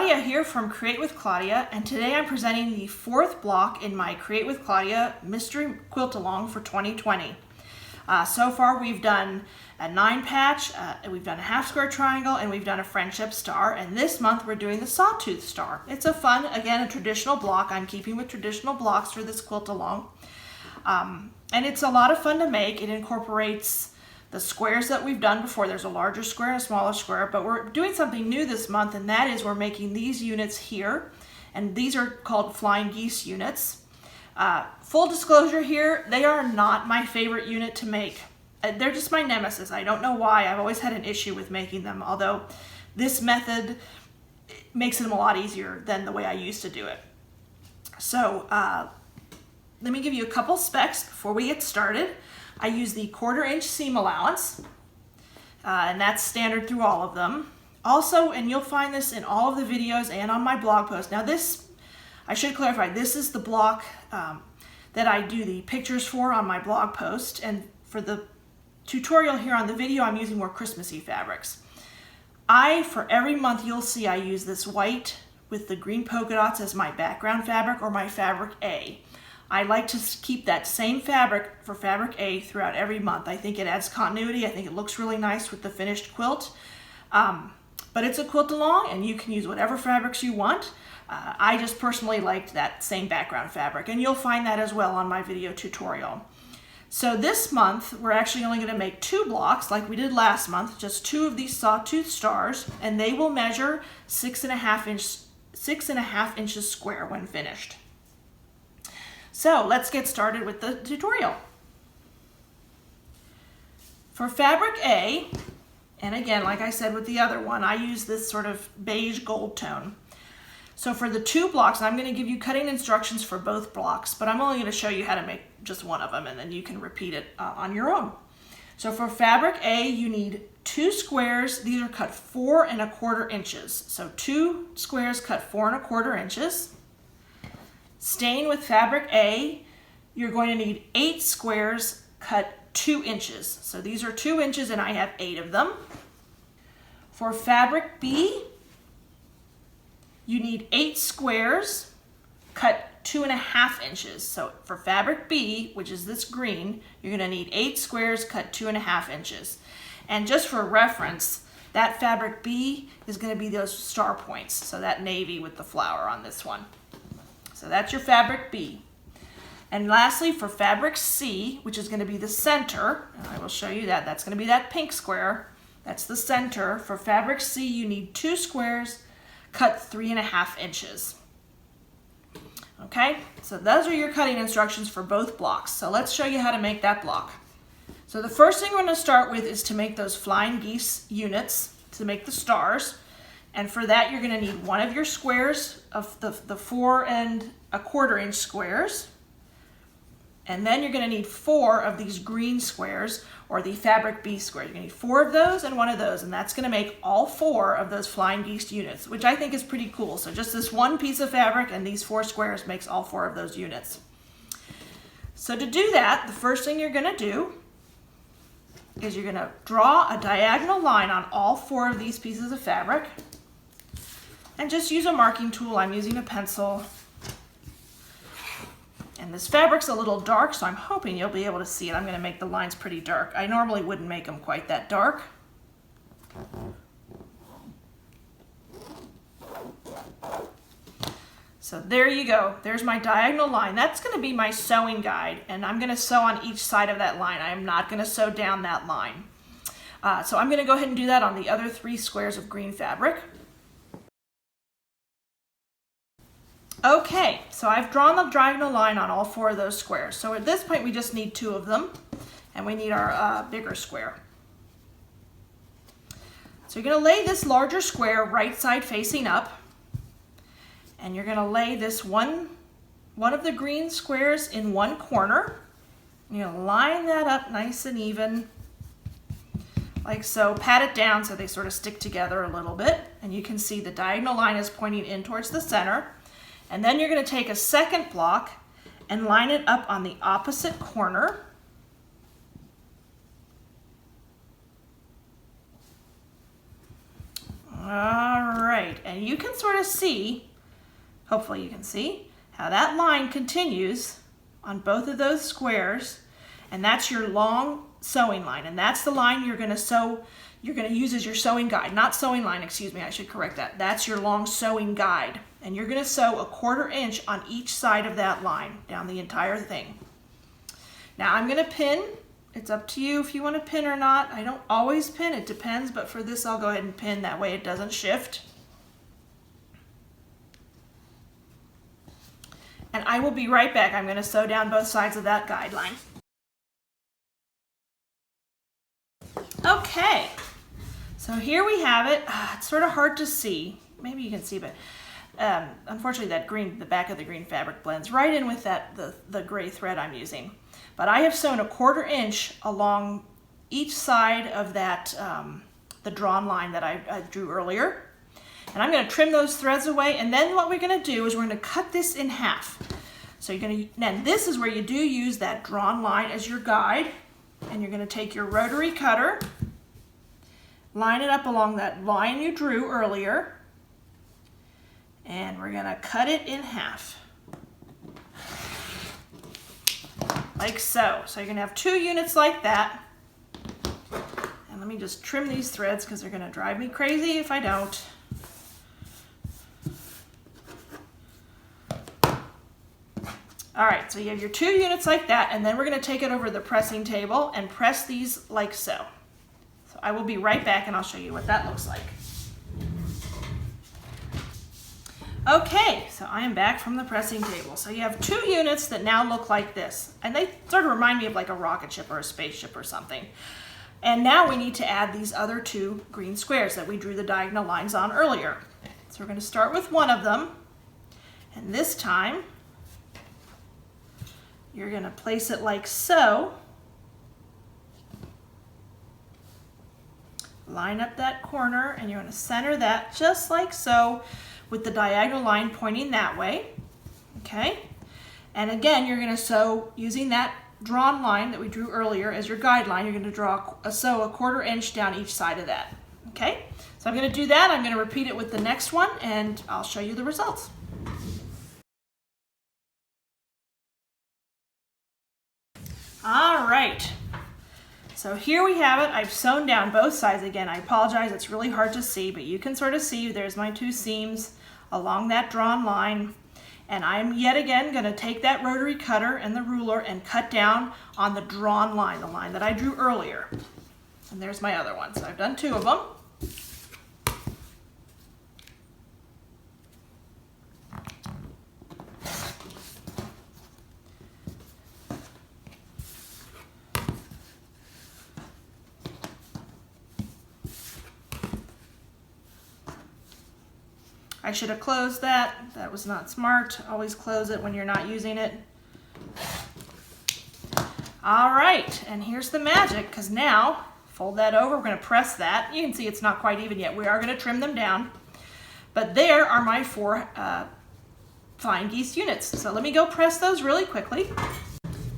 Claudia here from Create with Claudia, and today I'm presenting the fourth block in my Create with Claudia Mystery Quilt Along for 2020. So far we've done a 9-patch, we've done a half square triangle, and we've done a friendship star, and this month we're doing the Sawtooth Star. It's a fun, again, a traditional block. I'm keeping with traditional blocks for this quilt along. And it's a lot of fun to make. It incorporates the squares that we've done before. There's a larger square and a smaller square, but we're doing something new this month, and that is we're making these units here, and these are called flying geese units. Full disclosure here, they are not my favorite unit to make. They're just my nemesis. I don't know why. I've always had an issue with making them, although this method makes them a lot easier than the way I used to do it. So let me give you a couple specs before we get started. I use the 1/4 inch seam allowance, and that's standard through all of them. Also, and you'll find this in all of the videos and on my blog post. Now this, I should clarify, this is the block that I do the pictures for on my blog post, and for the tutorial here on the video, I'm using more Christmassy fabrics. For every month you'll see I use this white with the green polka dots as my background fabric, or my fabric A. I like to keep that same fabric for fabric A throughout every month. I think it adds continuity. I think it looks really nice with the finished quilt. But it's a quilt along, and you can use whatever fabrics you want. I just personally liked that same background fabric, and you'll find that as well on my video tutorial. So this month, we're actually only going to make 2 blocks like we did last month, just 2 of these Sawtooth Stars, and they will measure 6.5 inches square when finished. So let's get started with the tutorial. For fabric A, and again, like I said with the other one, I use this sort of beige gold tone. So for the 2 blocks, I'm going to give you cutting instructions for both blocks, but I'm only going to show you how to make just one of them, and then you can repeat it on your own. So for fabric A, you need 2 squares. These are cut 4 1/4 inches. So 2 squares cut 4 1/4 inches. Staying with fabric A, you're going to need 8 squares cut 2 inches. So these are 2 inches, and I have 8 of them. For fabric B, you need 8 squares cut 2.5 inches. So for fabric B, which is this green, you're going to need 8 squares cut 2.5 inches. And just for reference, that fabric B is going to be those star points, so that navy with the flower on this one. So that's your fabric B. And lastly, for fabric C, which is going to be the center, and I will show you that, that's going to be that pink square. That's the center. For fabric C, you need 2 squares cut 3.5 inches. Okay, so those are your cutting instructions for both blocks. So let's show you how to make that block. So the first thing we're going to start with is to make those flying geese units, to make the stars. And for that, you're going to need one of your squares of the 4 1/4 inch squares. And then you're going to need 4 of these green squares, or the fabric B squares. You're going to need 4 of those and 1 of those, and that's going to make all 4 of those flying geese units, which I think is pretty cool. So just this one piece of fabric and these 4 squares makes all 4 of those units. So to do that, the first thing you're going to do is you're going to draw a diagonal line on all 4 of these pieces of fabric. And just use a marking tool. I'm using a pencil. And this fabric's a little dark, so I'm hoping you'll be able to see it. I'm going to make the lines pretty dark. I normally wouldn't make them quite that dark. So there you go. There's my diagonal line. That's going to be my sewing guide, and I'm going to sew on each side of that line. I am not going to sew down that line. So I'm going to go ahead and do that on the other 3 squares of green fabric. Okay, so I've drawn the diagonal line on all 4 of those squares. So at this point, we just need 2 of them, and we need our bigger square. So you're going to lay this larger square right side facing up, and you're going to lay this one of the green squares in one corner. You're going to line that up nice and even, like so. Pat it down so they sort of stick together a little bit, and you can see the diagonal line is pointing in towards the center. And then you're going to take a second block and line it up on the opposite corner. right, and you can sort of see, hopefully you can see, how that line continues on both of those squares, and that's your long sewing line, and that's the line you're going to sew, you're going to use as your sewing guide, not sewing line, excuse me, I should correct that. That's your long sewing guide, and you're going to sew 1/4 inch on each side of that line down the entire thing. Now I'm going to pin. It's up to you if you want to pin or not. I don't always pin, it depends, but for this I'll go ahead and pin, that way it doesn't shift. And I will be right back. I'm going to sew down both sides of that guideline. Okay, so here we have it. It's sort of hard to see. Maybe you can see, but unfortunately that green, the back of the green fabric blends right in with that the gray thread I'm using. But I have sewn 1/4 inch along each side of that the drawn line that I drew earlier. And I'm going to trim those threads away, and then what we're going to do is we're going to cut this in half. So you're going to, then this is where you do use that drawn line as your guide, and you're going to take your rotary cutter, line it up along that line you drew earlier, and we're going to cut it in half. Like so. So you're going to have 2 units like that. And let me just trim these threads because they're going to drive me crazy if I don't. All right, so you have your 2 units like that, and then we're going to take it over the pressing table and press these like so. So I will be right back and I'll show you what that looks like. Okay, so I am back from the pressing table. So you have 2 units that now look like this, and they sort of remind me of like a rocket ship or a spaceship or something. And now we need to add these other 2 green squares that we drew the diagonal lines on earlier. So we're going to start with one of them, and this time you're going to place it like so. Line up that corner, and you're going to center that just like so, with the diagonal line pointing that way. Okay? And again, you're going to sew using that drawn line that we drew earlier as your guideline. You're going to sew 1/4 inch down each side of that. Okay? So I'm going to do that. I'm going to repeat it with the next one, and I'll show you the results. All right, so here we have it. I've sewn down both sides again. I apologize, it's really hard to see, but you can sort of see there's my 2 seams along that drawn line. And I'm yet again going to take that rotary cutter and the ruler and cut down on the drawn line, the line that I drew earlier. And there's my other one. So I've done 2 of them. I should have closed that. That was not smart. Always close it when you're not using it. All right, and here's the magic, because now, fold that over, we're going to press that. You can see it's not quite even yet. We are going to trim them down. But there are my 4 flying geese units. So let me go press those really quickly.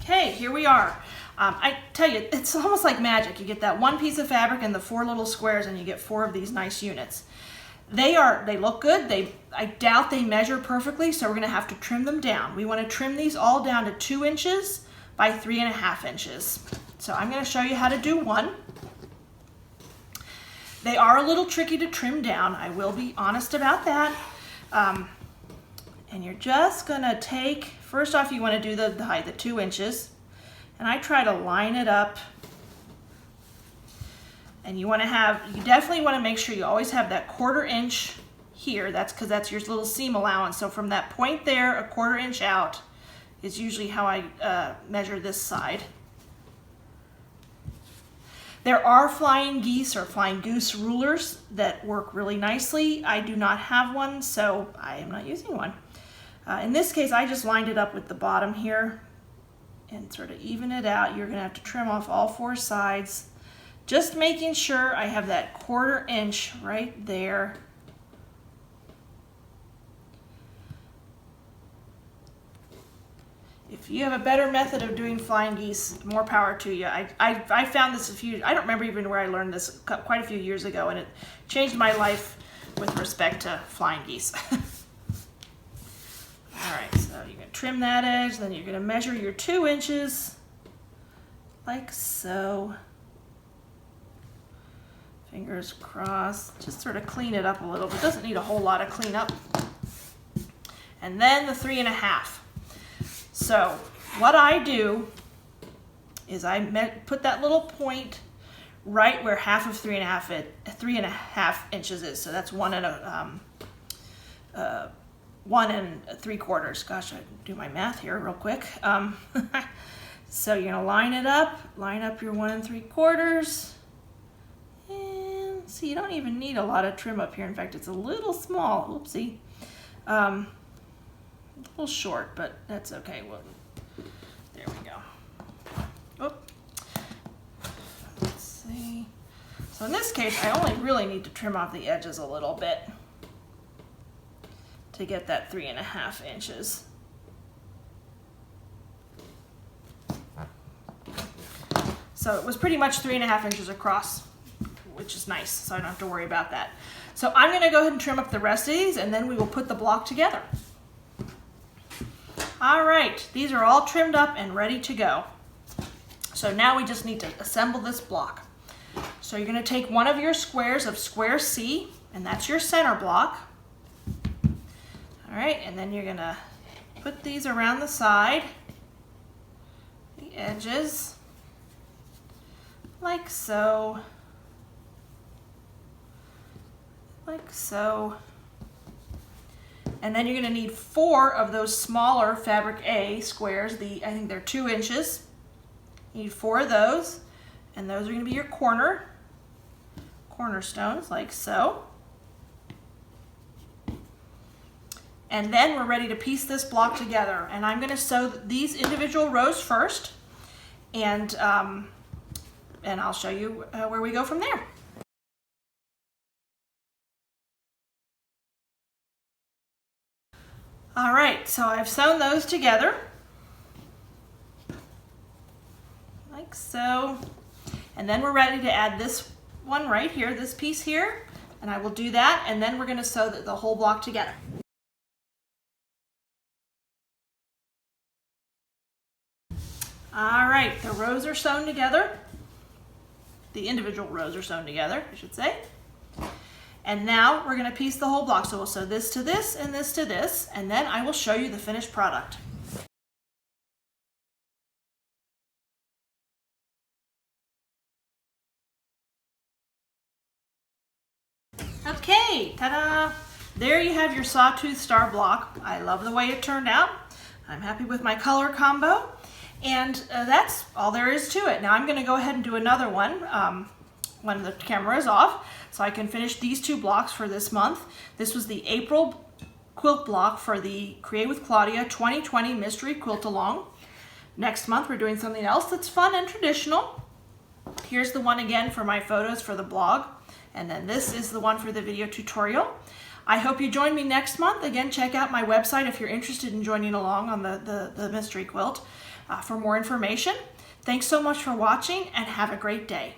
Okay, here we are. I tell you, it's almost like magic. You get that 1 piece of fabric and the 4 little squares, and you get 4 of these nice units. They look good. I doubt they measure perfectly, so we're going to have to trim them down. We want to trim these all down to 2 inches by 3.5 inches. So I'm going to show you how to do one. They are a little tricky to trim down. I will be honest about that. And you're just going to take, first off, you want to do the height, the 2 inches. And I try to line it up. And you definitely want to make sure you always have that 1/4 inch here. That's because that's your little seam allowance. So from that point there, 1/4 inch out is usually how I measure this side. There are flying geese or flying goose rulers that work really nicely. I do not have one, so I am not using one. In this case, I just lined it up with the bottom here and sort of even it out. You're going to have to trim off all 4 sides. Just making sure I have that 1/4 inch right there. If you have a better method of doing flying geese, more power to you. I found this I don't remember even where I learned this quite a few years ago, and it changed my life with respect to flying geese. All right, so you're going to trim that edge, then you're going to measure your 2 inches like so. Fingers crossed. Just sort of clean it up a little bit. Doesn't need a whole lot of cleanup. And then the 3.5. So what I do is I put that little point right where half of 3.5 inches is. So that's 1 1 3/4. Gosh, I do my math here real quick. So you're gonna line it up, line up your 1 3/4. And see, you don't even need a lot of trim up here. In fact, it's a little small. Oopsie. A little short, but that's okay. Well, there we go. Oop. Let's see. So in this case, I only really need to trim off the edges a little bit to get that 3.5 inches. So it was pretty much 3.5 inches across, which is nice, so I don't have to worry about that. So I'm going to go ahead and trim up the rest of these, and then we will put the block together. All right, these are all trimmed up and ready to go. So now we just need to assemble this block. So you're going to take one of your squares of square C, and that's your center block. All right, and then you're going to put these around the side, the edges, like so, like so. And then you're going to need 4 of those smaller fabric A squares. I think they're 2 inches. You need 4 of those, and those are going to be your cornerstones, like so. And then we're ready to piece this block together. And I'm going to sew these individual rows first, and I'll show you where we go from there. All right, so I've sewn those together, like so. And then we're ready to add this one right here, this piece here, and I will do that, and then we're going to sew the whole block together. All right, the rows are sewn together. The individual rows are sewn together, I should say. And now we're going to piece the whole block. So we'll sew this to this and this to this, and then I will show you the finished product. Okay, ta-da! There you have your Sawtooth Star block. I love the way it turned out. I'm happy with my color combo. And that's all there is to it. Now I'm going to go ahead and do another one when the camera is off, so I can finish these 2 blocks for this month. This was the April quilt block for the Create with Claudia 2020 Mystery Quilt Along. Next month we're doing something else that's fun and traditional. Here's the one again for my photos for the blog, and then this is the one for the video tutorial. I hope you join me next month. Again, check out my website if you're interested in joining along on the mystery quilt for more information. Thanks so much for watching, and have a great day.